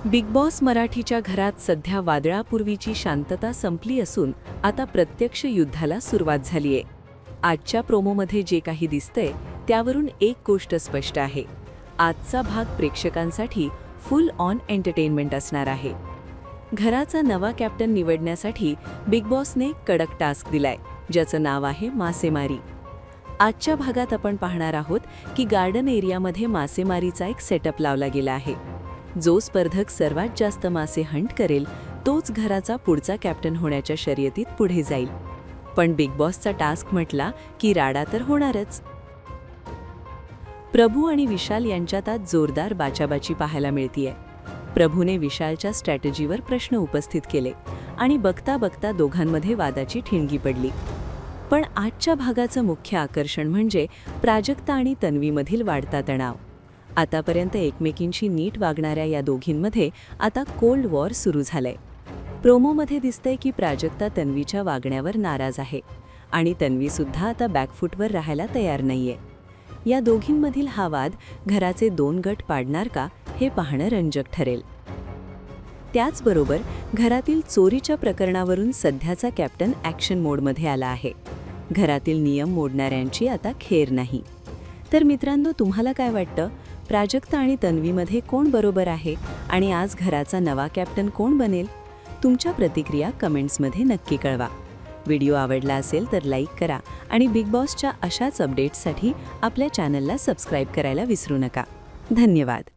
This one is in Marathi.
बिग बॉस मराठीच्या घरात सध्या वादळापूर्वीची शांतता संपली असून आता प्रत्यक्ष युद्धाला सुरुवात झालीये. आजच्या प्रोमोमध्ये जे काही दिसतंय त्यावरून एक गोष्ट स्पष्ट आहे. आजचा भाग प्रेक्षकांसाठी फुल ऑन एंटरटेनमेंट असणार आहे. घराचा नवा कॅप्टन निवडण्यासाठी बिग बॉसने कडक टास्क दिलाय, ज्याचं नाव आहे मासेमारी. आजच्या भागात आपण पाहणार आहोत की गार्डन एरियामध्ये मासेमारीचा एक सेटअप लावला गेला आहे. जो स्पर्धक सर्वात जास्त मासे हंट करेल तोच घराचा पुढचा कॅप्टन होण्याच्या शर्यतीत पुढे जाईल. पण बिग बॉसचा टास्क म्हटला की राडा तर होणारच. प्रभू आणि विशाल यांच्यात आज जोरदार बाचाबाची पाहायला मिळतीये. प्रभूने विशालच्या स्ट्रॅटेजीवर प्रश्न उपस्थित केले आणि बघता बघता दोघांमध्ये वादाची ठिणगी पडली. पण आजच्या भागाचं मुख्य आकर्षण म्हणजे प्राजक्ता आणि तन्वीमधील वाढता तणाव. आतापर्यंत एकमेकींशी नीट वागणाऱ्या या दोघींमध्ये आता कोल्ड वॉर सुरू झालंय. प्रोमोमध्ये दिसतंय की प्राजक्ता तन्वीच्या वागण्यावर नाराज आहे आणि तन्वीसुद्धा आता बॅकफूटवर राहायला तयार नाहीये. या दोघींमधील हा वाद घराचे 2 गट पाडणार का हे पाहणं रंजक ठरेल. त्याचबरोबर घरातील चोरीच्या प्रकरणावरून सध्याचा कॅप्टन ॲक्शन मोडमध्ये आला आहे. घरातील नियम मोडणाऱ्यांची आता खेर नाही. तर मित्रांनो, तुम्हाला काय वाटतं? प्राजक्ता आणि तन्वीमध्ये कोण बरोबर आहे आणि आज घराचा नवा कॅप्टन कोण बनेल? तुमच्या प्रतिक्रिया कमेंट्समध्ये नक्की कळवा. व्हिडिओ आवडला असेल तर लाईक करा आणि बिग बॉसच्या अशाच अपडेट्ससाठी आपल्या चॅनलला सबस्क्राईब करायला विसरू नका. धन्यवाद.